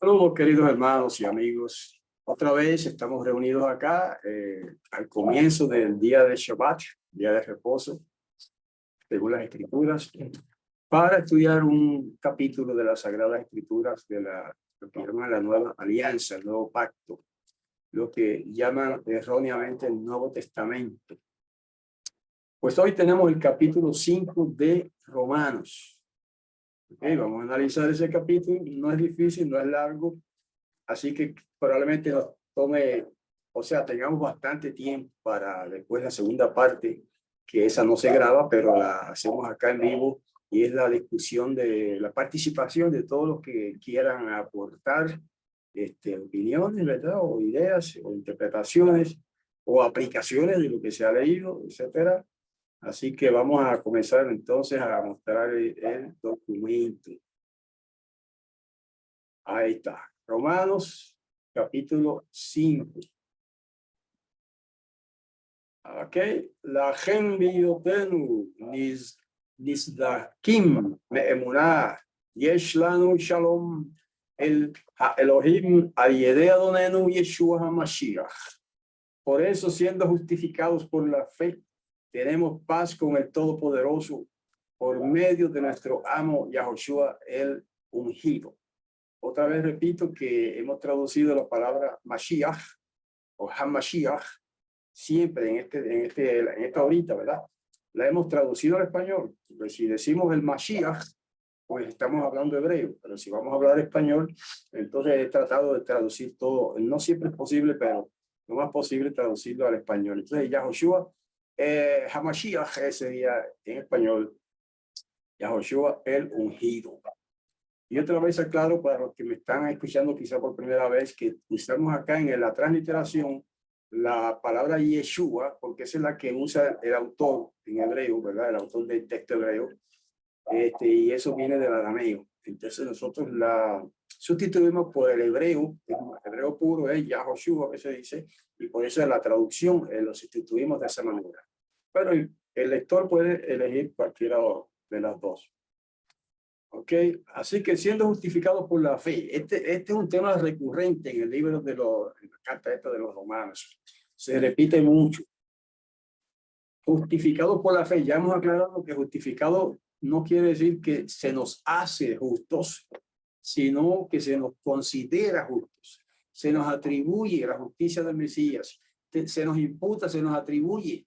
Saludos, queridos hermanos y amigos. Otra vez estamos reunidos acá al comienzo del día de Shabbat, día de reposo, según las Escrituras, para estudiar un capítulo de las Sagradas Escrituras de lo que llaman la Nueva Alianza, el Nuevo Pacto, lo que llaman erróneamente el Nuevo Testamento. Pues hoy tenemos el capítulo 5 de Romanos. Okay, vamos a analizar ese capítulo. No es difícil, no es largo. Así que probablemente nos tome, o sea, tengamos bastante tiempo para después la segunda parte, que esa no se graba, pero la hacemos acá en vivo, y es la discusión de la participación de todos los que quieran aportar opiniones, ¿verdad? O ideas, o interpretaciones, o aplicaciones de lo que se ha leído, etcétera. Así que vamos a comenzar entonces a mostrar el documento. Ahí está. Romanos, capítulo 5. Ok. La biotenu nizdakim me'emunah yesh lanu shalom el Elohim al-yedei Adonenu Yeshua HaMashiach. Por eso, siendo justificados por la fe, tenemos paz con el Todopoderoso por medio de nuestro amo Yahushua el ungido. Otra vez repito que hemos traducido la palabra Mashiach o Hamashiach siempre en esta ahorita, ¿verdad? La hemos traducido al español. Pues si decimos el Mashiach, pues estamos hablando hebreo, pero si vamos a hablar español, entonces he tratado de traducir todo. No siempre es posible, pero lo más posible traducirlo al español. Entonces Yahushua Hamashiach, ese día en español, Yahushua el ungido. Y otra vez aclaro para los que me están escuchando quizá por primera vez que usamos acá en la transliteración la palabra Yeshua, porque esa es la que usa el autor en hebreo, ¿verdad? El autor del texto hebreo. Y eso viene del arameo. Entonces nosotros la sustituimos por el hebreo puro es Yahushua, que se dice, y por eso en la traducción lo sustituimos de esa manera. Pero el lector puede elegir cualquiera de las dos. Ok, así que siendo justificados por la fe, este es un tema recurrente en el libro en la carta esta de los Romanos. Se repite mucho. Justificados por la fe, ya hemos aclarado que justificado no quiere decir que se nos hace justos, sino que se nos considera justos. Se nos atribuye la justicia del Mesías, se nos imputa, se nos atribuye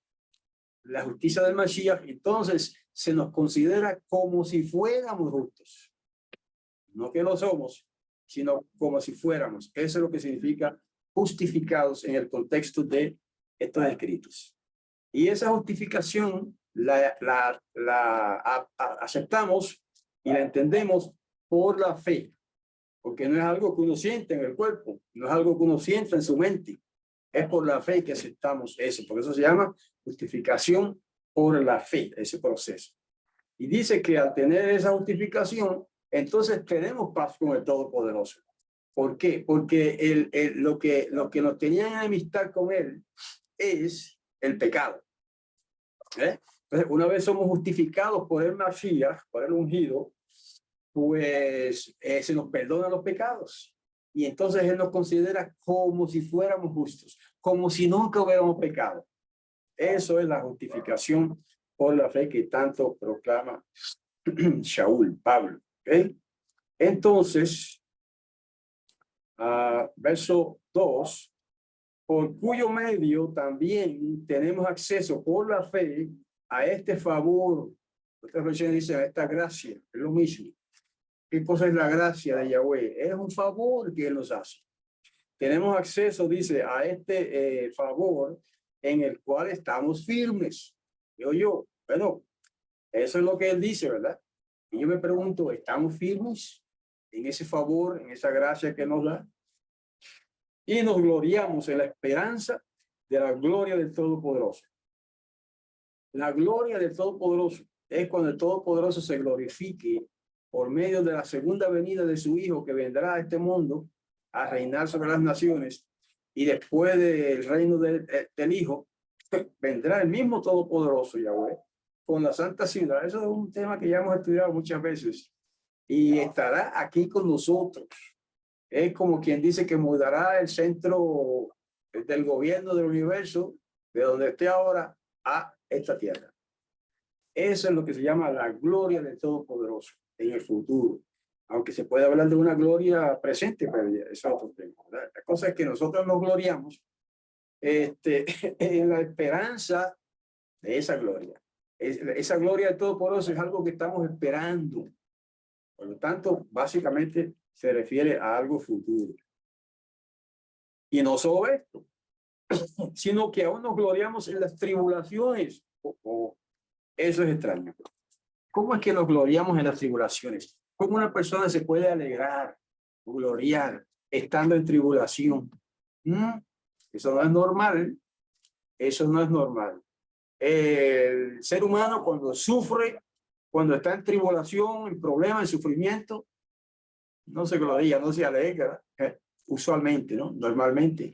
la justicia del Mashiach, entonces se nos considera como si fuéramos justos. No que lo somos, sino como si fuéramos. Eso es lo que significa justificados en el contexto de estos escritos. Y esa justificación la aceptamos y la entendemos por la fe, porque no es algo que uno siente en el cuerpo, no es algo que uno siente en su mente. Es por la fe que aceptamos eso. Por eso se llama justificación por la fe, ese proceso. Y dice que al tener esa justificación, entonces tenemos paz con el Todopoderoso. ¿Por qué? Porque lo que nos tenía en enemistad con él es el pecado. Entonces, una vez somos justificados por el Mashiach, por el ungido, pues se nos perdonan los pecados. Y entonces él nos considera como si fuéramos justos, como si nunca hubiéramos pecado. Eso es la justificación por la fe que tanto proclama Shaul, Pablo. ¿Okay? Entonces, verso 2, por cuyo medio también tenemos acceso por la fe a este favor. Otra versión dice a esta gracia, es lo mismo. ¿Qué cosa es la gracia de Yahweh? Es un favor que él nos hace. Tenemos acceso, dice, a este favor en el cual estamos firmes. Bueno, eso es lo que él dice, ¿verdad? Y yo me pregunto, ¿estamos firmes en ese favor, en esa gracia que nos da? Y nos gloriamos en la esperanza de la gloria del Todopoderoso. La gloria del Todopoderoso es cuando el Todopoderoso se glorifique por medio de la segunda venida de su Hijo, que vendrá a este mundo a reinar sobre las naciones, y después del reino del Hijo vendrá el mismo Todopoderoso Yahweh con la santa ciudad. Eso es un tema que ya hemos estudiado muchas veces, y estará aquí con nosotros. Es como quien dice que mudará el centro del gobierno del universo, de donde esté ahora, a esta tierra. Eso es lo que se llama la gloria del Todopoderoso en el futuro. Aunque se puede hablar de una gloria presente, pero eso es otro tema, ¿verdad? La cosa es que nosotros nos gloriamos en la esperanza de esa gloria. Esa gloria del Todopoderoso es algo que estamos esperando. Por lo tanto, básicamente se refiere a algo futuro. Y no solo esto, sino que aún nos gloriamos en las tribulaciones. Eso es extraño. ¿Cómo es que nos gloriamos en las tribulaciones? ¿Cómo una persona se puede alegrar, gloriar, estando en tribulación? Eso no es normal. Eso no es normal. El ser humano cuando sufre, cuando está en tribulación, en problemas, en sufrimiento, no se gloria, no se alegra, usualmente, ¿no? Normalmente.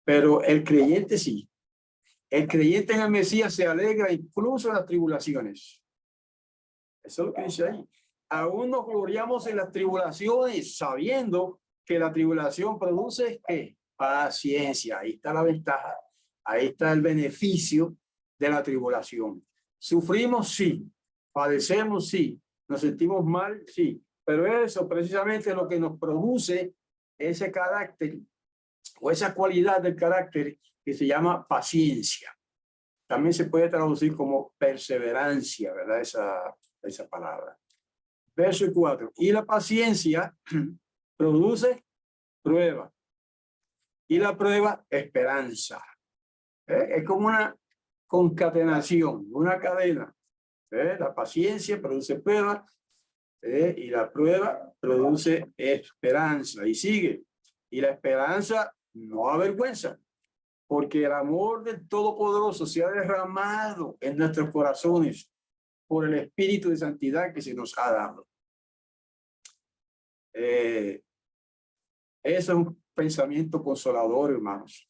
Pero el creyente sí. El creyente en el Mesías se alegra incluso en las tribulaciones. Eso es lo que dice ahí. Aún nos gloriamos en las tribulaciones, sabiendo que la tribulación produce ¿qué? Paciencia. Ahí está la ventaja. Ahí está el beneficio de la tribulación. Sufrimos, sí. Padecemos, sí. Nos sentimos mal, sí. Pero eso precisamente es lo que nos produce ese carácter o esa cualidad del carácter que se llama paciencia. También se puede traducir como perseverancia, ¿verdad? Esa palabra. Verso 4. Y la paciencia produce prueba. Y la prueba, esperanza. Es como una concatenación, una cadena. La paciencia produce prueba y la prueba produce esperanza. Y sigue. Y la esperanza no avergüenza, porque el amor del Todopoderoso se ha derramado en nuestros corazones por el Espíritu de Santidad que se nos ha dado. Eso es un pensamiento consolador, hermanos.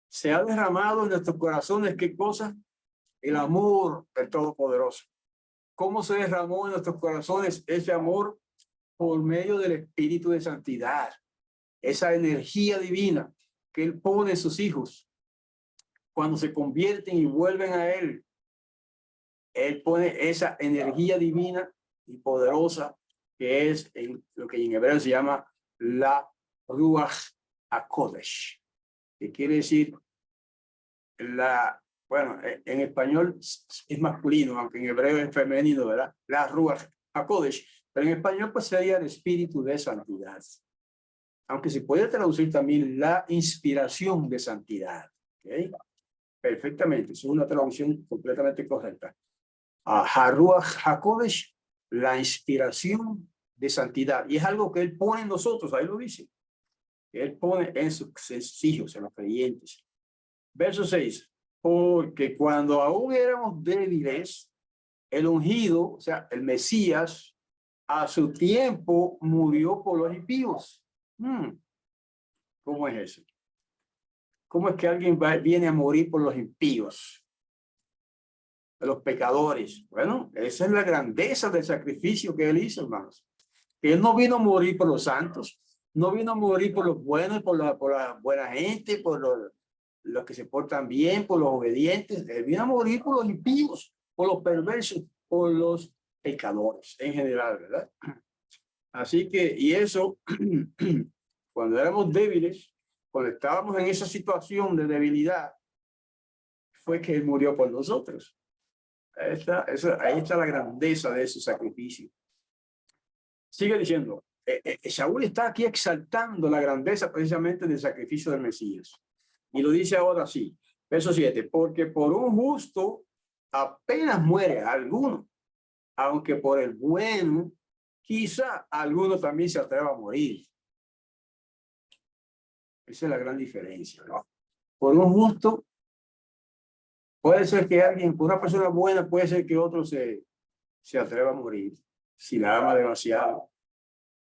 Se ha derramado en nuestros corazones, ¿qué cosa? El amor del Todopoderoso. ¿Cómo se derramó en nuestros corazones ese amor? Por medio del Espíritu de Santidad. Esa energía divina que Él pone en sus hijos. Cuando se convierten y vuelven a Él, Él pone esa energía divina y poderosa que es lo que en hebreo se llama la Ruach HaKodesh, que quiere decir bueno, en español es masculino, aunque en hebreo es femenino, ¿verdad? La Ruach HaKodesh, pero en español pues sería el espíritu de santidad. Aunque se puede traducir también la inspiración de santidad. ¿Okay? Perfectamente, es una traducción completamente correcta. Haruach HaKodesh, la inspiración de santidad. Y es algo que Él pone en nosotros, ahí lo dice. Él pone en sus hijos, en los creyentes. Verso 6. Porque cuando aún éramos débiles, el ungido, o sea, el Mesías, a su tiempo murió por los impíos. ¿Cómo es eso? ¿Cómo es que alguien viene a morir por los impíos? De los pecadores. Bueno, esa es la grandeza del sacrificio que Él hizo, hermanos. Él no vino a morir por los santos, no vino a morir por los buenos, por la buena gente, por los que se portan bien, por los obedientes. Él vino a morir por los impíos, por los perversos, por los pecadores en general, ¿verdad? Así que, y eso, cuando éramos débiles, cuando estábamos en esa situación de debilidad, fue que Él murió por nosotros. Ahí está la grandeza de ese sacrificio. Sigue diciendo, Saúl está aquí exaltando la grandeza precisamente del sacrificio del Mesías. Y lo dice ahora así, verso 7, porque por un justo apenas muere alguno, aunque por el bueno, quizá alguno también se atreva a morir. Esa es la gran diferencia, ¿no? Por un justo, puede ser que alguien, por una persona buena, puede ser que otro se atreva a morir, si la ama demasiado.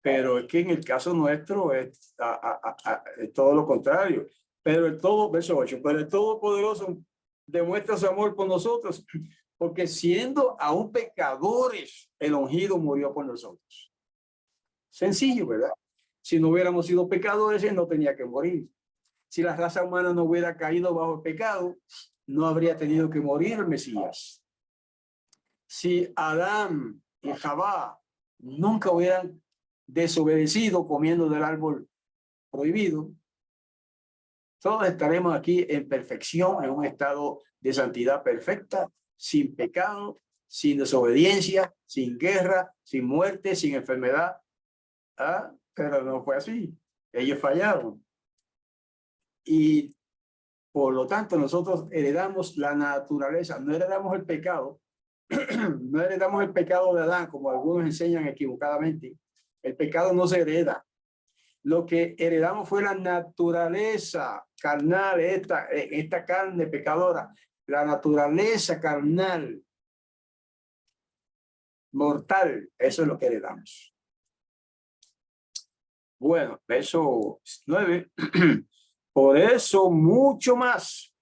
Pero es que en el caso nuestro es todo lo contrario. Pero verso 8, pero el Todopoderoso demuestra su amor por nosotros, porque siendo aún pecadores, el ungido murió por nosotros. Sencillo, ¿verdad? Si no hubiéramos sido pecadores, él no tenía que morir. Si la raza humana no hubiera caído bajo el pecado, no habría tenido que morir el Mesías. Si Adán y Jabá nunca hubieran desobedecido comiendo del árbol prohibido, todos estaremos aquí en perfección, en un estado de santidad perfecta, sin pecado, sin desobediencia, sin guerra, sin muerte, sin enfermedad. ¿Ah? Pero no fue así. Ellos fallaron. Y por lo tanto nosotros heredamos la naturaleza, no heredamos el pecado, no heredamos el pecado de Adán, como algunos enseñan equivocadamente. El pecado no se hereda. Lo que heredamos fue la naturaleza carnal, esta carne pecadora, la naturaleza carnal, mortal, eso es lo que heredamos. Bueno, verso 9. Por eso, mucho más,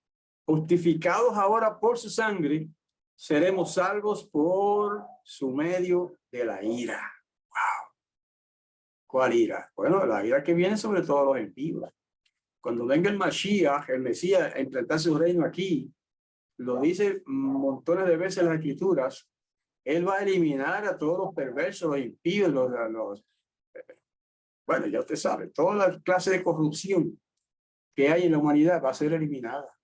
justificados ahora por su sangre, seremos salvos por su medio de la ira. Wow. ¿Cuál ira? Bueno, la ira que viene sobre todos los impíos. Cuando venga el Mashiach, el Mesías, a implantar su reino aquí, lo dice montones de veces en las Escrituras, él va a eliminar a todos los perversos, los impíos, bueno, ya usted sabe, toda la clase de corrupción que hay en la humanidad va a ser eliminada.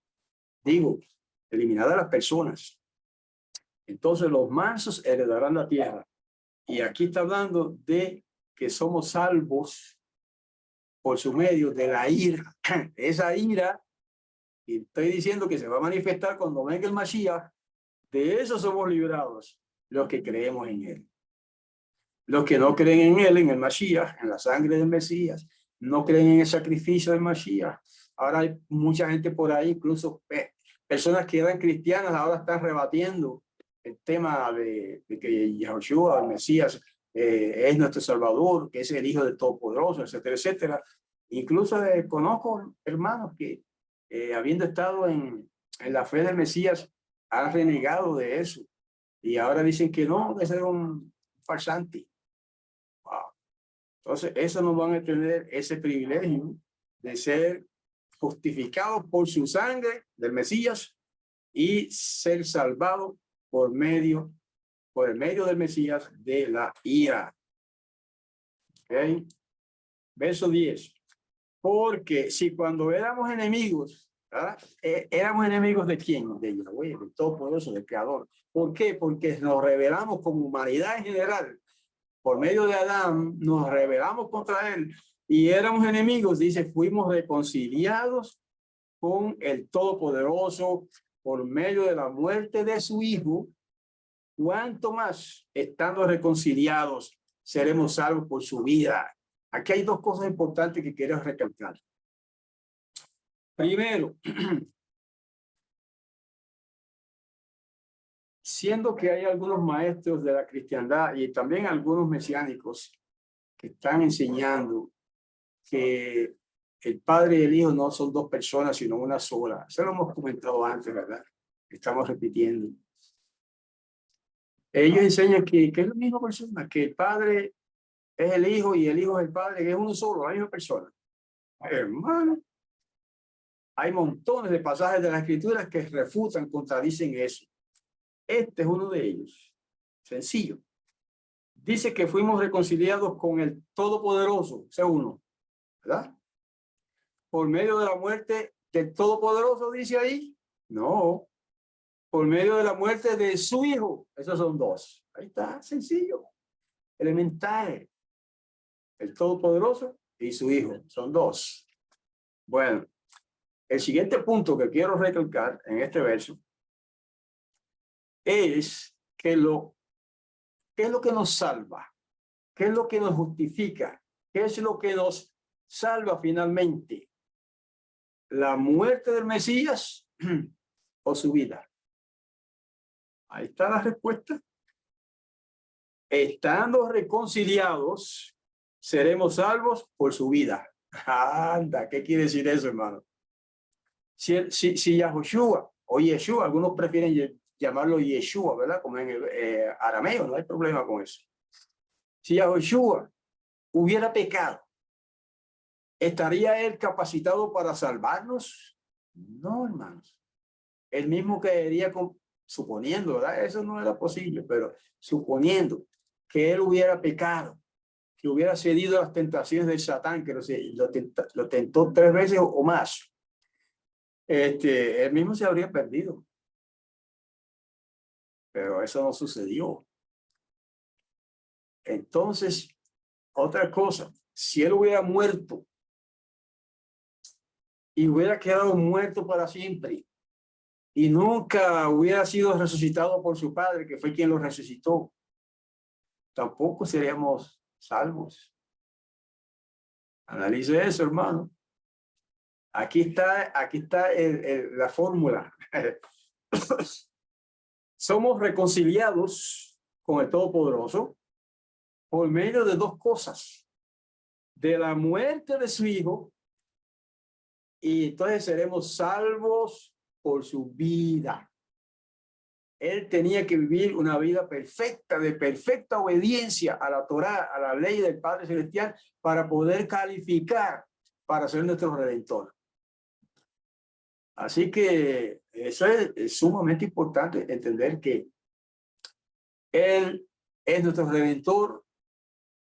Digo, eliminada las personas. Entonces los mansos heredarán la tierra. Y aquí está hablando de que somos salvos por su medio de la ira. Esa ira, y estoy diciendo que se va a manifestar cuando venga el Mashiach, de eso somos librados los que creemos en él. Los que no creen en él, en el Mashiach, en la sangre del Mesías, no creen en el sacrificio del Mashiach. Ahora hay mucha gente por ahí, incluso personas que eran cristianas, ahora están rebatiendo el tema de que Yahushua, el Mesías, es nuestro Salvador, que es el Hijo del Todopoderoso, etcétera, etcétera. Incluso conozco hermanos que, habiendo estado en la fe del Mesías, han renegado de eso. Y ahora dicen que no, de ser un farsante. Wow. Entonces, eso no van a tener ese privilegio de ser justificados por su sangre del Mesías y ser salvados por el medio del Mesías de la ira. ¿Okay? Verso 10. Porque si cuando éramos enemigos, ¿verdad? Éramos enemigos de quién? De Yahweh, del Todopoderoso, del Creador. ¿Por qué? Porque nos rebelamos como humanidad en general. Por medio de Adán nos rebelamos contra él y éramos enemigos. Dice, fuimos reconciliados con el Todopoderoso por medio de la muerte de su Hijo. ¿Cuánto más, estando reconciliados, seremos salvos por su vida? Aquí hay dos cosas importantes que quiero recalcar. Primero, siendo que hay algunos maestros de la cristiandad y también algunos mesiánicos que están enseñando que el Padre y el Hijo no son dos personas, sino una sola. Eso lo hemos comentado antes, ¿verdad? Estamos repitiendo. Ellos enseñan que es la misma persona, que el Padre es el Hijo y el Hijo es el Padre, que es uno solo, la misma persona. Hermano, hay montones de pasajes de las Escrituras que refutan, contradicen eso. Este es uno de ellos. Sencillo. Dice que fuimos reconciliados con el Todopoderoso, ese uno, ¿verdad? Por medio de la muerte del Todopoderoso, dice ahí. No. Por medio de la muerte de su Hijo. Esos son dos. Ahí está, sencillo. Elemental. El Todopoderoso y su Hijo. Son dos. Bueno, el siguiente punto que quiero recalcar en este verso es que ¿qué es lo que nos salva? ¿Qué es lo que nos justifica? ¿Qué es lo que nos salva finalmente? ¿La muerte del Mesías o su vida? Ahí está la respuesta. Estando reconciliados, seremos salvos por su vida. Anda, ¿qué quiere decir eso, hermano? Si Yahushua o Yeshua, algunos prefieren llamarlo Yeshua, ¿verdad? Como en el arameo, no hay problema con eso. Si Yahushua hubiera pecado ¿Estaría él capacitado para salvarnos? No, hermanos. Él mismo caería suponiendo, ¿verdad? Eso no era posible, pero suponiendo que él hubiera pecado, que hubiera cedido a las tentaciones del Satán, que lo tentó 3 veces o más, él mismo se habría perdido. Pero eso no sucedió. Entonces, otra cosa, si él hubiera muerto y hubiera quedado muerto para siempre y nunca hubiera sido resucitado por su padre, que fue quien lo resucitó, tampoco seríamos salvos. Analice eso, hermano. Aquí está la fórmula. Somos reconciliados con el Todopoderoso por medio de 2 cosas: de la muerte de su Hijo, y entonces seremos salvos por su vida. Él tenía que vivir una vida perfecta, de perfecta obediencia a la Torá, a la ley del Padre Celestial, para poder calificar para ser nuestro Redentor. Así que eso es sumamente importante, entender que Él es nuestro Redentor,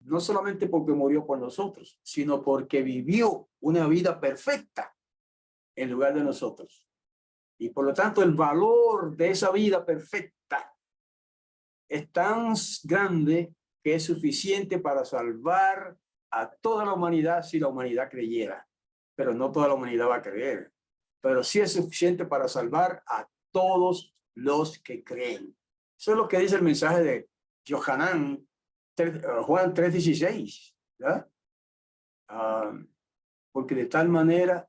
no solamente porque murió por nosotros, sino porque vivió una vida perfecta en lugar de nosotros. Y por lo tanto, el valor de esa vida perfecta es tan grande que es suficiente para salvar a toda la humanidad si la humanidad creyera. Pero no toda la humanidad va a creer. Pero sí es suficiente para salvar a todos los que creen. Eso es lo que dice el mensaje de Juan 3:16. Porque de tal manera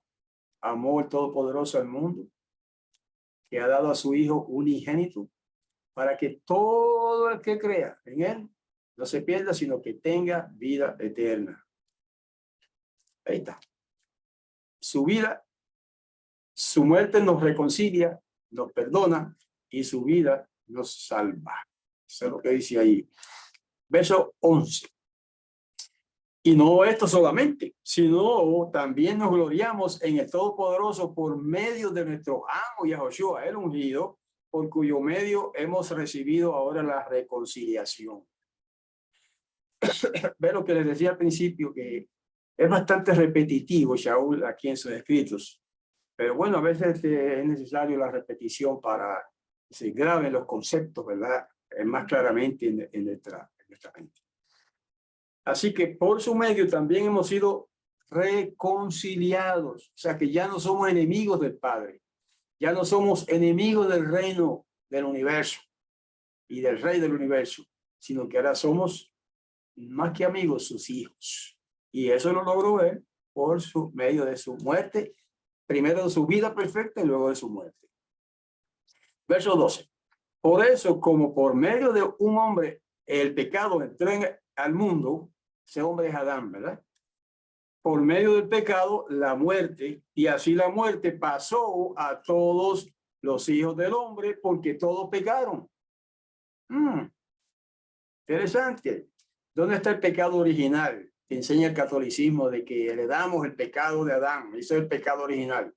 amó el Todopoderoso al mundo, que ha dado a su Hijo unigénito, para que todo el que crea en él no se pierda, sino que tenga vida eterna. Ahí está. Su vida, su muerte nos reconcilia, nos perdona, y su vida nos salva. Eso es lo que dice ahí. Verso 11. Y no esto solamente, sino también nos gloriamos en el Todopoderoso por medio de nuestro amo Yahoshua, el ungido, por cuyo medio hemos recibido ahora la reconciliación. Ve lo que les decía al principio, que es bastante repetitivo Shaul aquí en sus escritos. Pero bueno, a veces es necesario la repetición para que se graben los conceptos, ¿verdad? Más claramente en nuestra mente. Así que por su medio también hemos sido reconciliados. O sea que ya no somos enemigos del Padre. Ya no somos enemigos del reino del universo y del rey del universo, sino que ahora somos más que amigos, sus hijos. Y eso lo logró él por su medio de su muerte, primero de su vida perfecta y luego de su muerte. Verso 12. Por eso, como por medio de un hombre el pecado entró al mundo, ese hombre es Adán, ¿verdad? Por medio del pecado, la muerte, y así la muerte pasó a todos los hijos del hombre, porque todos pecaron. Interesante. ¿Dónde está el pecado original? Que enseña el catolicismo de que heredamos el pecado de Adán. Eso es el pecado original.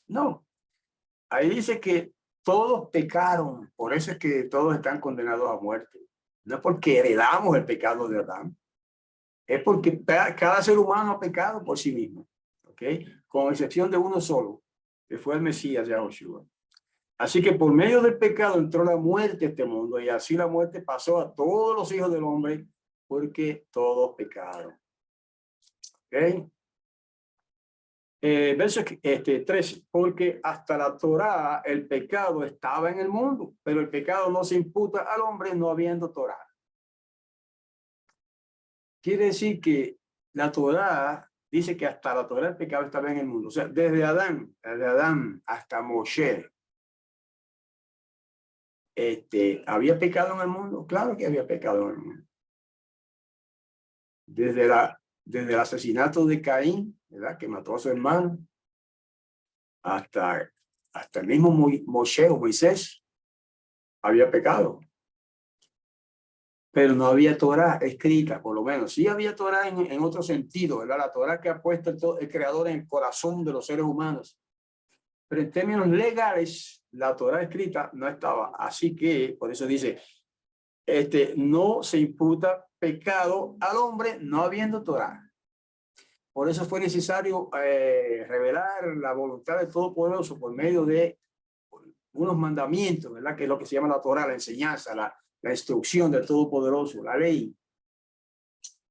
No. Ahí dice que todos pecaron. Por eso es que todos están condenados a muerte. No es porque heredamos el pecado de Adán. Es porque cada ser humano ha pecado por sí mismo. ¿Ok? Con excepción de uno solo, que fue el Mesías, Yahoshua. Así que por medio del pecado entró la muerte a este mundo, y así la muerte pasó a todos los hijos del hombre, porque todos pecaron. ¿Ok? Verso 13. Porque hasta la Torá el pecado estaba en el mundo, pero el pecado no se imputa al hombre no habiendo Torá. Quiere decir que la Torá dice que hasta la Torá el pecado estaba en el mundo. O sea, desde Adán hasta Moshe, ¿había pecado en el mundo? Claro que había pecado en el mundo. Desde el asesinato de Caín, ¿verdad? Que mató a su hermano, hasta el mismo Moshe o Moisés, había pecado. pero no había Torá escrita, por lo menos. Sí había Torá en otro sentido, ¿verdad? La Torá que ha puesto el Creador en el corazón de los seres humanos. Pero en términos legales, la Torá escrita no estaba. Así que, por eso dice, no se imputa pecado al hombre no habiendo Torá. Por eso fue necesario revelar la voluntad del Todopoderoso por medio de unos mandamientos, ¿verdad? Que es lo que se llama la Torá, la enseñanza, la instrucción del Todopoderoso, la ley,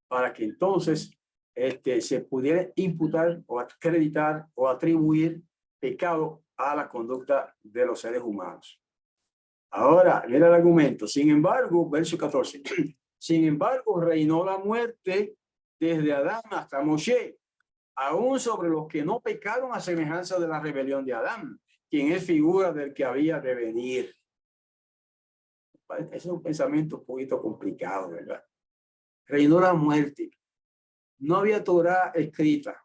para que entonces se pudiera imputar o acreditar o atribuir pecado a la conducta de los seres humanos. Ahora, mira el argumento. Sin embargo, verso 14. Sin embargo, reinó la muerte desde Adán hasta Moshe, aún sobre los que no pecaron a semejanza de la rebelión de Adán, quien es figura del que había de venir. Ese es un pensamiento un poquito complicado, ¿verdad? Reinó la muerte. No había Torá escrita,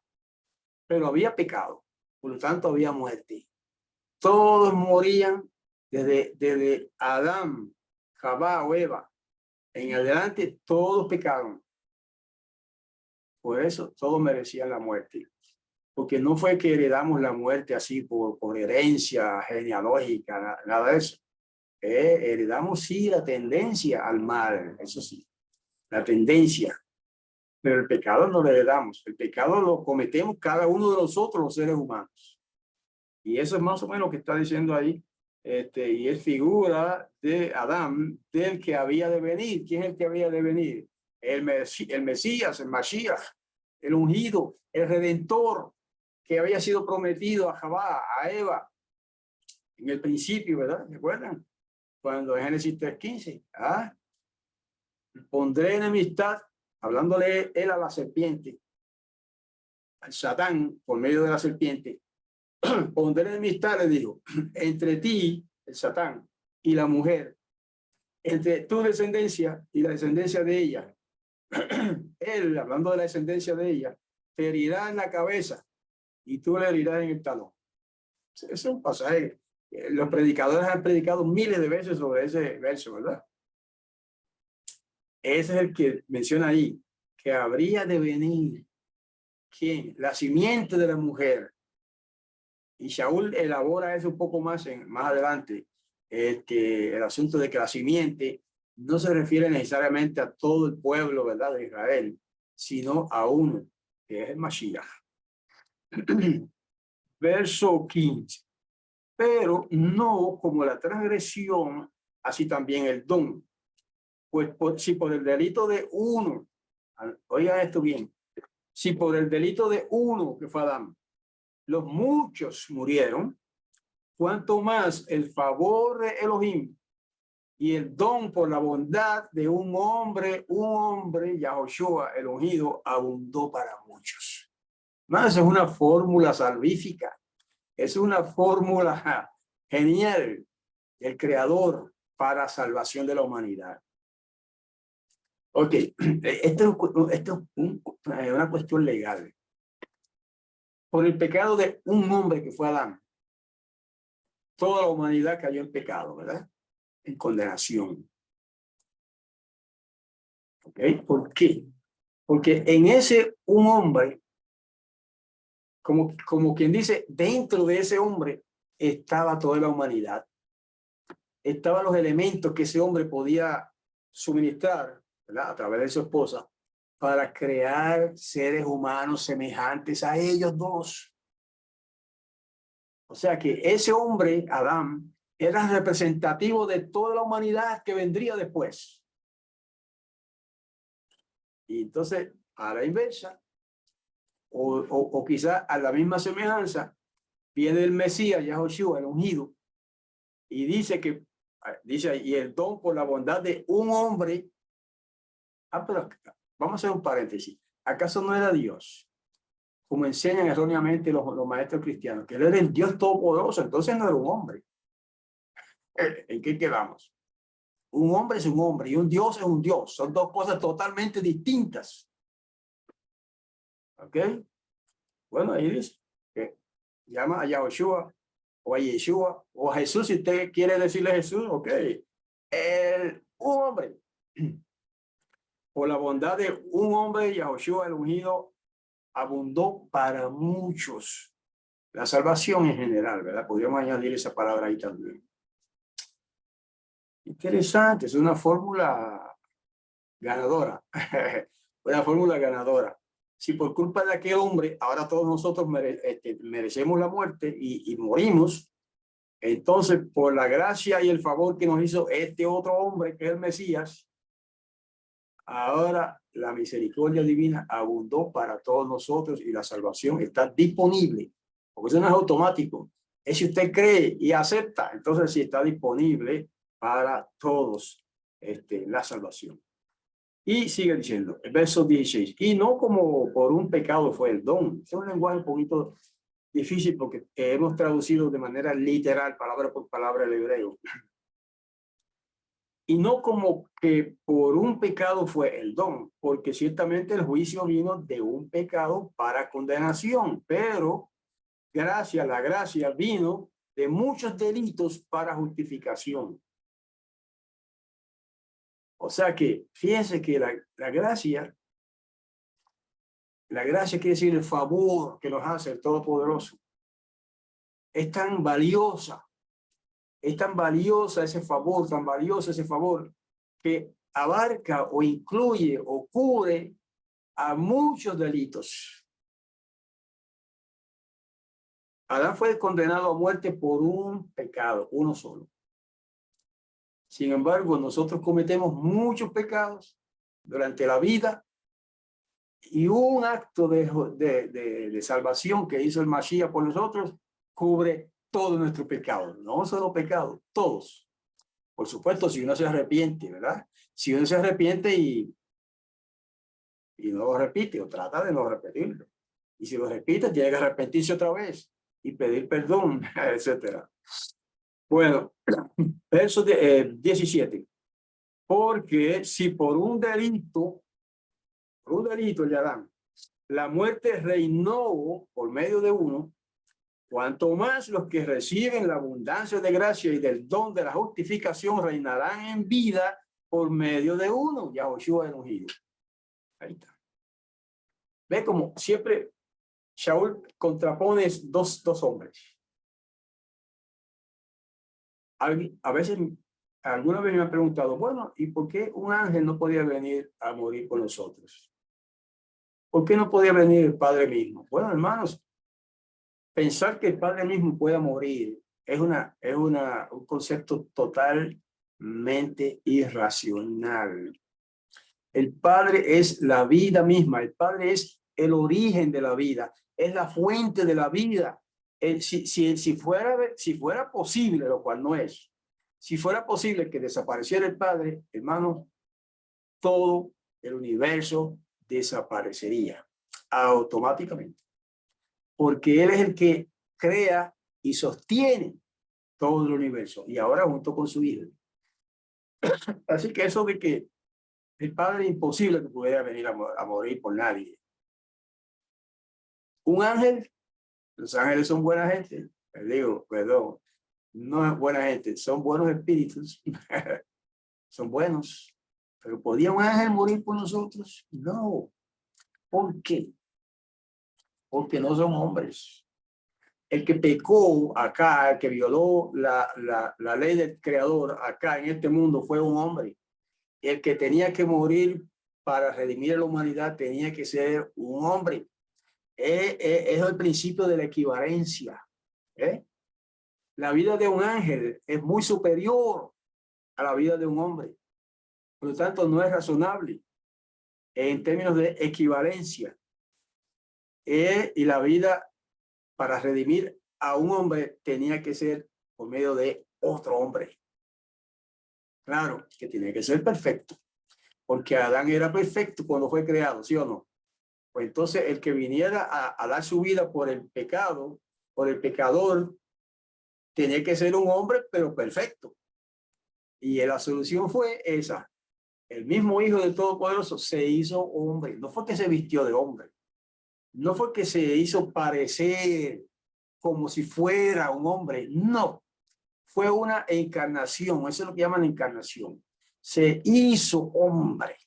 pero había pecado. Por lo tanto, había muerte. Todos morían desde Adán, Jabá o Eva. En adelante, todos pecaron. Por eso, todos merecían la muerte. Porque no fue que heredamos la muerte así por herencia genealógica, nada de eso. Heredamos sí la tendencia al mal, eso sí, la tendencia. Pero el pecado no lo heredamos. El pecado lo cometemos cada uno de nosotros, los seres humanos. Y eso es más o menos lo que está diciendo ahí. Y es figura de Adán, del que había de venir. ¿Quién es el que había de venir? El Mesías, el Mashiach, el ungido, el Redentor, que había sido prometido a Jabá, a Eva, en el principio, ¿verdad? ¿Recuerdan? Cuando en Génesis 3:15, pondré enemistad, hablándole él a la serpiente, al Satán, por medio de la serpiente, pondré enemistad, le dijo, entre ti, el Satán, y la mujer, entre tu descendencia y la descendencia de ella. Él, hablando de la descendencia de ella, te herirá en la cabeza y tú le herirás en el talón. Ese es un pasaje. Los predicadores han predicado miles de veces sobre ese verso, ¿verdad? Ese es el que menciona ahí, que habría de venir. ¿Quién? La simiente de la mujer. Y Shaul elabora eso un poco más adelante, el asunto de que la simiente no se refiere necesariamente a todo el pueblo, ¿verdad?, de Israel, sino a uno, que es el Mashiach. Verso 15. Pero no como la transgresión, así también el don. Pues si por el delito de uno, oigan esto bien, si por el delito de uno, que fue Adán, los muchos murieron, cuanto más el favor de Elohim y el don por la bondad de un hombre, Yahoshua, el ungido, abundó para muchos. Más es una fórmula salvífica, es una fórmula genial del Creador para salvación de la humanidad. Ok, esto es una cuestión legal. Por el pecado de un hombre que fue Adán, toda la humanidad cayó en pecado, ¿verdad? En condenación. ¿Ok? ¿Por qué? Porque en ese un hombre, como quien dice, dentro de ese hombre estaba toda la humanidad. Estaban los elementos que ese hombre podía suministrar, ¿verdad?, a través de su esposa, para crear seres humanos semejantes a ellos dos. O sea que ese hombre, Adán, era representativo de toda la humanidad que vendría después. Y entonces, a la inversa, o quizá a la misma semejanza, viene el Mesías, Yahoshua, el ungido, y dice y el don por la bondad de un hombre. Pero vamos a hacer un paréntesis. ¿Acaso no era Dios? Como enseñan erróneamente los maestros cristianos, que él era el Dios todopoderoso, entonces no era un hombre. ¿En qué quedamos? Un hombre es un hombre y un Dios es un Dios. Son dos cosas totalmente distintas. ¿Ok? Bueno, ahí dice que llama a Yahoshua o a Yeshua o a Jesús, si usted quiere decirle Jesús, ok. Un hombre. Por la bondad de un hombre, Yahoshua el ungido abundó para muchos. La salvación en general, ¿verdad? Podríamos añadir esa palabra ahí también. Interesante, es una fórmula ganadora. Una fórmula ganadora. Si por culpa de aquel hombre, ahora todos nosotros merecemos la muerte y morimos, entonces por la gracia y el favor que nos hizo este otro hombre, que es el Mesías, ahora la misericordia divina abundó para todos nosotros y la salvación está disponible. Porque eso no es automático. Es si usted cree y acepta, entonces sí está disponible para todos la salvación. Y sigue diciendo, el verso 16, y no como por un pecado fue el don. Es un lenguaje un poquito difícil porque hemos traducido de manera literal, palabra por palabra el hebreo. Y no como que por un pecado fue el don, porque ciertamente el juicio vino de un pecado para condenación, pero la gracia vino de muchos delitos para justificación. O sea que, fíjense que la gracia quiere decir el favor que nos hace el Todopoderoso. Es tan valiosa ese favor, tan valioso ese favor, que abarca o incluye o cubre a muchos delitos. Adán fue condenado a muerte por un pecado, uno solo. Sin embargo, nosotros cometemos muchos pecados durante la vida y un acto de salvación que hizo el Mashiach por nosotros cubre todo nuestro pecado, no solo pecado, todos. Por supuesto, si uno se arrepiente, ¿verdad? Si uno se arrepiente y no lo repite o trata de no repetirlo. Y si lo repite, tiene que arrepentirse otra vez y pedir perdón, etcétera. Bueno, verso 17. Porque si por un delito de Adán, la muerte reinó por medio de uno, cuanto más los que reciben la abundancia de gracia y del don de la justificación reinarán en vida por medio de uno, Yahoshua el ungido. Ahí está. Ve como siempre Shaul contrapone dos hombres. A veces, alguna vez me han preguntado, bueno, ¿y por qué un ángel no podía venir a morir por nosotros? ¿Por qué no podía venir el Padre mismo? Bueno, hermanos, pensar que el Padre mismo pueda morir es un concepto totalmente irracional. El Padre es la vida misma, el Padre es el origen de la vida, es la fuente de la vida. Si fuera posible, lo cual no es, si fuera posible que desapareciera el Padre, hermano, todo el universo desaparecería automáticamente. Porque Él es el que crea y sostiene todo el universo. Y ahora junto con su Hijo. Así que eso de que el Padre es imposible que pudiera venir a morir por nadie. Un ángel, los ángeles son buena gente. Les digo, perdón, no es buena gente, son buenos espíritus. Son buenos. Pero ¿podía un ángel morir por nosotros? No. ¿Por qué? Porque no son hombres. El que pecó acá, el que violó la ley del creador acá en este mundo fue un hombre. El que tenía que morir para redimir a la humanidad tenía que ser un hombre. Es el principio de la equivalencia. La vida de un ángel es muy superior a la vida de un hombre. Por lo tanto, no es razonable en términos de equivalencia. Y la vida para redimir a un hombre tenía que ser por medio de otro hombre. Claro, que tiene que ser perfecto, porque Adán era perfecto cuando fue creado, ¿sí o no? Pues entonces el que viniera a dar su vida por el pecado, por el pecador, tenía que ser un hombre, pero perfecto. Y la solución fue esa. El mismo Hijo del Todopoderoso se hizo hombre. No fue que se vistió de hombre. No fue que se hizo parecer como si fuera un hombre. No. Fue una encarnación. Eso es lo que llaman encarnación. Se hizo hombre.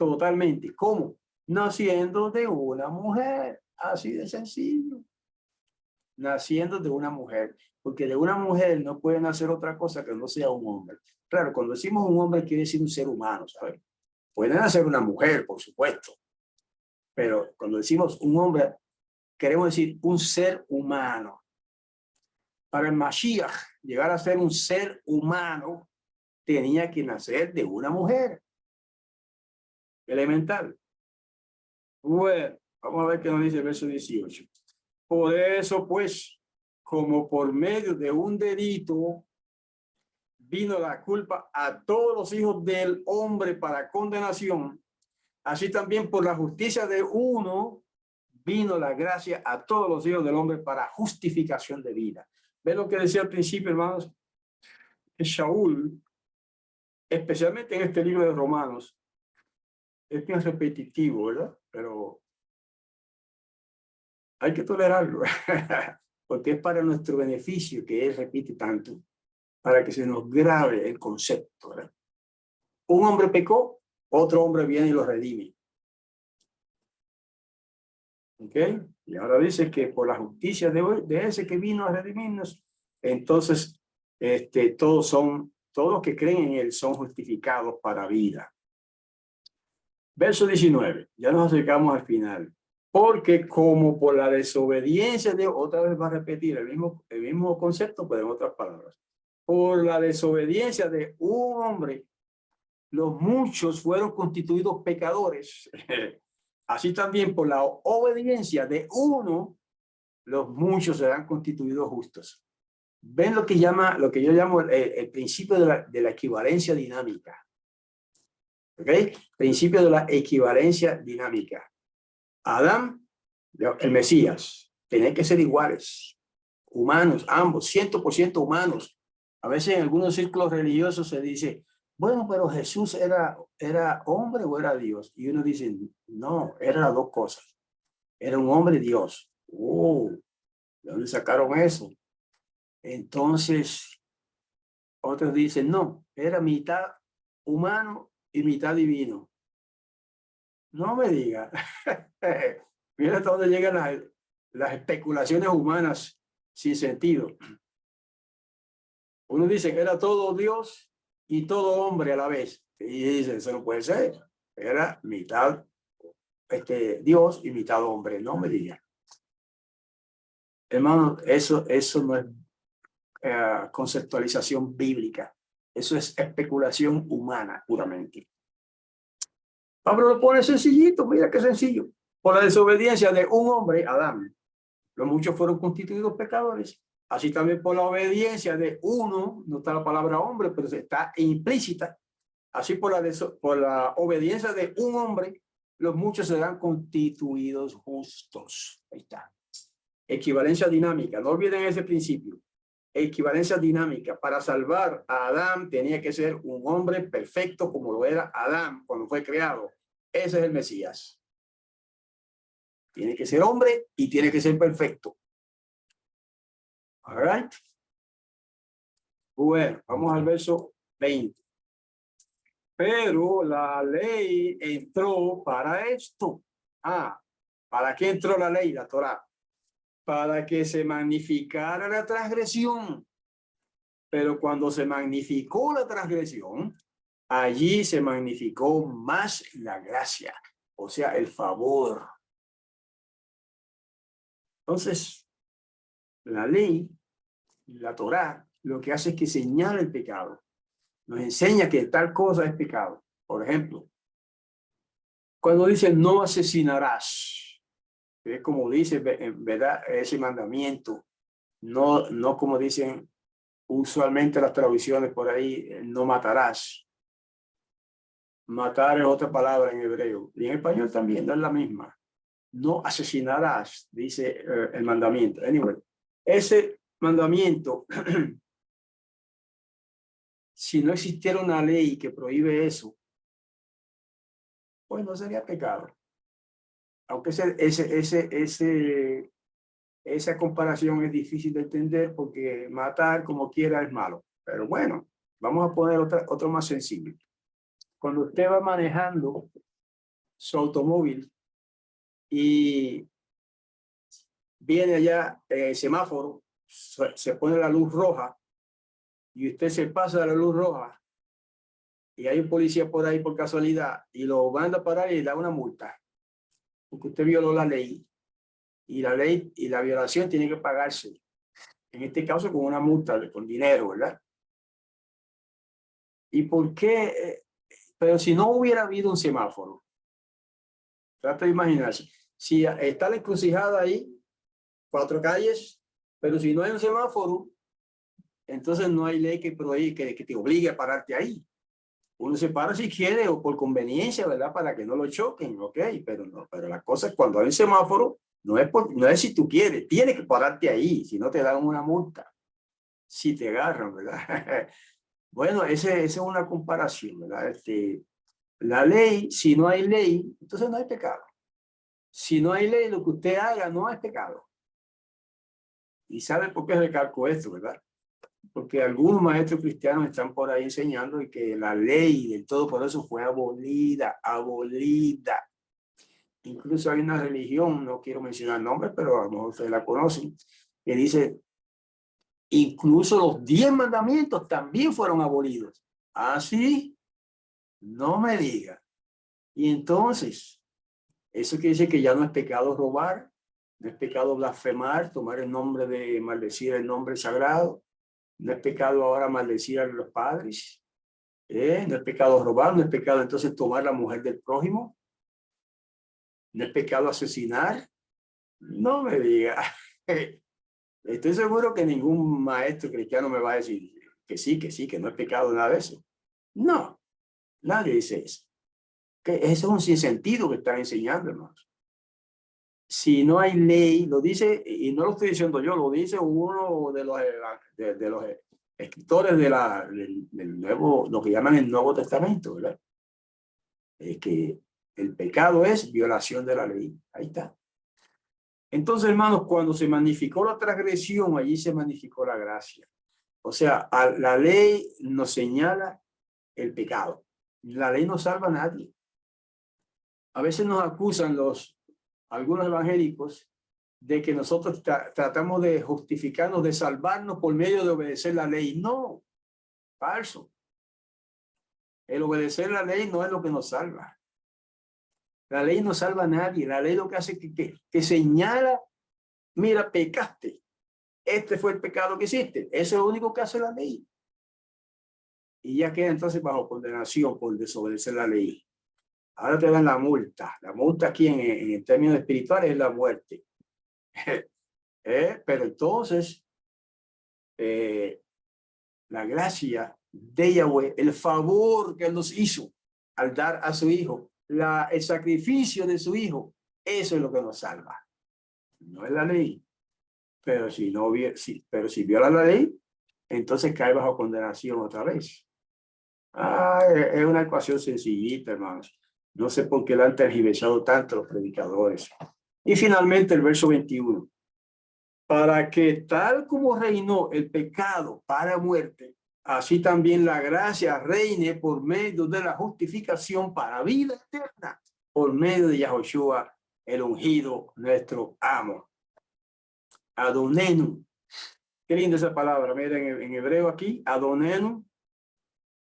totalmente. ¿Cómo? Naciendo de una mujer, así de sencillo. Naciendo de una mujer, porque de una mujer no puede nacer otra cosa que no sea un hombre. Claro, cuando decimos un hombre quiere decir un ser humano, ¿sabes? Puede nacer una mujer, por supuesto, pero cuando decimos un hombre, queremos decir un ser humano. Para el Mashiach llegar a ser un ser humano, tenía que nacer de una mujer. Elemental. Bueno, vamos a ver qué nos dice el verso 18. Por eso, pues, como por medio de un delito vino la culpa a todos los hijos del hombre para condenación, así también por la justicia de uno vino la gracia a todos los hijos del hombre para justificación de vida. ¿Ven lo que decía al principio, hermanos? Que Shaul, especialmente en este libro de Romanos, es bien repetitivo, ¿verdad? Pero hay que tolerarlo, porque es para nuestro beneficio que él repite tanto, para que se nos grabe el concepto, ¿verdad? Un hombre pecó, otro hombre viene y lo redime. ¿Ok? Y ahora dice que por la justicia de ese que vino a redimirnos, entonces todos los que creen en él son justificados para vida. Verso 19, ya nos acercamos al final. Porque como por la desobediencia de, otra vez va a repetir el mismo concepto, pero en otras palabras. Por la desobediencia de un hombre, los muchos fueron constituidos pecadores. Así también por la obediencia de uno, los muchos serán constituidos justos. ¿Ven lo que yo llamo el principio de la equivalencia dinámica? ¿Ok? Principio de la equivalencia dinámica. Adán, el Mesías, tenían que ser iguales, humanos, ambos, 100% humanos. A veces en algunos círculos religiosos se dice, bueno, pero Jesús era hombre o era Dios. Y uno dice, no, eran las dos cosas. Era un hombre Dios. Oh, ¿de dónde sacaron eso? Entonces, otros dicen, no, era mitad humano y mitad divino. No me diga. Mira hasta dónde llegan las especulaciones humanas sin sentido. Uno dice que era todo Dios y todo hombre a la vez. Y dice, eso no puede ser. Era mitad Dios y mitad hombre. No me diga. Hermano, eso no es conceptualización bíblica. Eso es especulación humana puramente. Pablo lo pone sencillito, mira qué sencillo. Por la desobediencia de un hombre, Adán, los muchos fueron constituidos pecadores. Así también por la obediencia de uno, no está la palabra hombre, pero está implícita. Así por la obediencia de un hombre, los muchos serán constituidos justos. Ahí está. Equivalencia dinámica. No olviden ese principio. Equivalencia dinámica. Para salvar a Adán tenía que ser un hombre perfecto como lo era Adán cuando fue creado. Ese es el Mesías. Tiene que ser hombre y tiene que ser perfecto. All right. Bueno, vamos al verso 20. Pero la ley entró para esto. ¿Para qué entró la ley, la Torá? Para que se magnificara la transgresión. Pero cuando se magnificó la transgresión, allí se magnificó más la gracia, o sea, el favor. Entonces, la ley, la Torá, lo que hace es que señala el pecado. Nos enseña que tal cosa es pecado. Por ejemplo, cuando dice no asesinarás, es como dice, ¿verdad? Ese mandamiento, no como dicen usualmente las traducciones por ahí, no matarás. Matar es otra palabra en hebreo y en español también, no es la misma. No asesinarás, dice el mandamiento. Anyway, ese mandamiento, si no existiera una ley que prohíbe eso, pues no sería pecado. Aunque esa comparación es difícil de entender porque matar como quiera es malo. Pero bueno, vamos a poner otro más sencillo. Cuando usted va manejando su automóvil y viene allá el semáforo, se pone la luz roja y usted se pasa de la luz roja y hay un policía por ahí por casualidad y lo manda a parar y le da una multa porque usted violó la ley y la ley y la violación tiene que pagarse, en este caso con una multa, con dinero, ¿verdad? ¿Y por qué? Pero si no hubiera habido un semáforo, trata de imaginarse, si está la encrucijada ahí, 4 calles, pero si no hay un semáforo, entonces no hay ley que prohíbe, que te obligue a pararte ahí. Uno se para si quiere o por conveniencia, ¿verdad? Para que no lo choquen, ok, pero no, pero la cosa es cuando hay un semáforo, no es si tú quieres, tienes que pararte ahí, si no te dan una multa, si te agarran, ¿verdad? Bueno, esa es una comparación, ¿verdad? La ley, si no hay ley, entonces no hay pecado. Si no hay ley, lo que usted haga no es pecado. Y sabe por qué recalco esto, ¿verdad? Porque algunos maestros cristianos están por ahí enseñando y que la ley del Todopoderoso fue abolida, abolida. Incluso hay una religión, no quiero mencionar nombres, pero a lo mejor ustedes la conocen, que dice, incluso los 10 mandamientos también fueron abolidos. ¿Ah, sí? No me diga. Y entonces, eso quiere decir que ya no es pecado robar, no es pecado blasfemar, tomar el nombre de maldecir el nombre sagrado, no es pecado ahora maldecir a los padres, no es pecado robar, no es pecado entonces tomar la mujer del prójimo, no es pecado asesinar. No me diga. Estoy seguro que ningún maestro cristiano me va a decir que sí, que no es pecado nada de eso. No, nadie dice eso. Que eso es un sinsentido que están enseñando, hermanos. Si no hay ley, lo dice, y no lo estoy diciendo yo, lo dice uno de los escritores del nuevo, lo que llaman el Nuevo Testamento, ¿verdad? Es que el pecado es violación de la ley. Ahí está. Entonces, hermanos, cuando se magnificó la transgresión, allí se magnificó la gracia. O sea, la ley nos señala el pecado. La ley no salva a nadie. A veces nos acusan algunos evangélicos de que nosotros tratamos de justificarnos, de salvarnos por medio de obedecer la ley. No, falso. El obedecer la ley no es lo que nos salva. La ley no salva a nadie. La ley lo que hace es que señala, mira, pecaste. Este fue el pecado que hiciste. Eso es lo único que hace la ley. Y ya queda entonces bajo condenación por desobedecer la ley. Ahora te dan la multa. La multa aquí en términos espirituales es la muerte. Pero entonces, la gracia de Yahweh, el favor que Él nos hizo al dar a su Hijo, el sacrificio de su Hijo, eso es lo que nos salva. No es la ley. Pero pero si viola la ley, entonces cae bajo condenación otra vez. Es una ecuación sencillita, hermanos. No sé por qué la han tergiversado tanto los predicadores. Y finalmente el verso 21. Para que tal como reinó el pecado para muerte, así también la gracia reine por medio de la justificación para vida eterna, por medio de Yahoshua, el ungido, nuestro amo. Adonenu. Qué linda esa palabra. Miren, en hebreo aquí, Adonenu,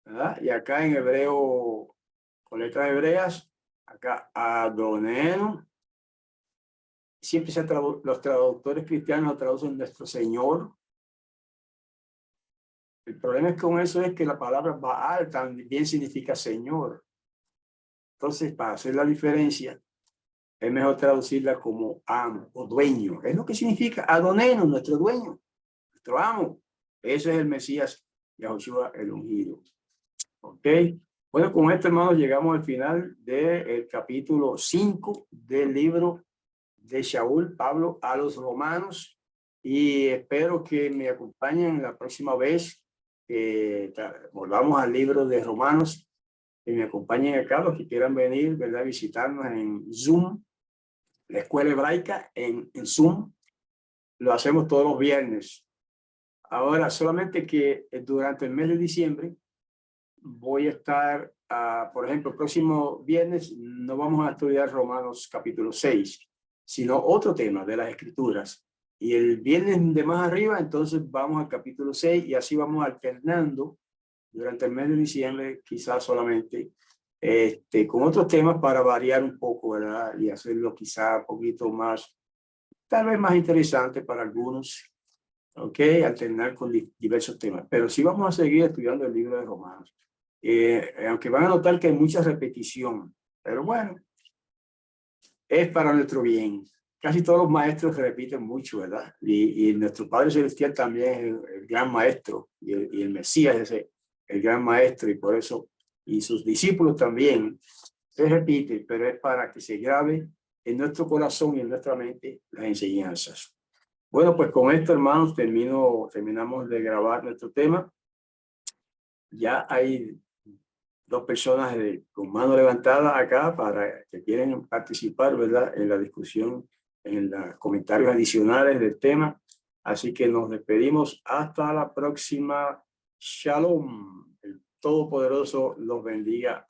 ¿verdad? Y acá en hebreo, con letras hebreas, acá Adonenu. Siempre los traductores cristianos lo traducen nuestro Señor. El problema es con eso es que la palabra Baal también significa Señor. Entonces, para hacer la diferencia, es mejor traducirla como amo o dueño. Es lo que significa Adonenu, nuestro dueño, nuestro amo. Ese es el Mesías, Yahoshua el ungido. ¿Ok? Bueno, con esto, hermanos, llegamos al final del capítulo 5 del libro de Shaul, Pablo, a los romanos. Y espero que me acompañen la próxima vez que volvamos al libro de Romanos, que me acompañen acá los que quieran venir, ¿verdad? Visitarnos en Zoom, la escuela hebraica en Zoom. Lo hacemos todos los viernes. Ahora, solamente que durante el mes de diciembre voy a estar, por ejemplo, el próximo viernes no vamos a estudiar Romanos capítulo 6, sino otro tema de las Escrituras. Y el viernes de más arriba, entonces vamos al capítulo 6 y así vamos alternando durante el mes de diciembre, quizás solamente, con otros temas para variar un poco, ¿verdad? Y hacerlo quizá un poquito más, tal vez más interesante para algunos, ¿ok? Alternar con diversos temas. Pero sí vamos a seguir estudiando el libro de Romanos. Aunque van a notar que hay mucha repetición, pero bueno, es para nuestro bien. Casi todos los maestros repiten mucho, ¿verdad? Y nuestro Padre Celestial también es el gran maestro y el Mesías es el gran maestro y por eso, y sus discípulos también se repiten, pero es para que se grabe en nuestro corazón y en nuestra mente las enseñanzas. Bueno, pues con esto, hermanos, terminamos de grabar nuestro tema. Ya hay dos personas con mano levantada acá para que quieren participar, ¿verdad? En la discusión, en los comentarios adicionales del tema. Así que nos despedimos hasta la próxima. Shalom. El Todopoderoso los bendiga.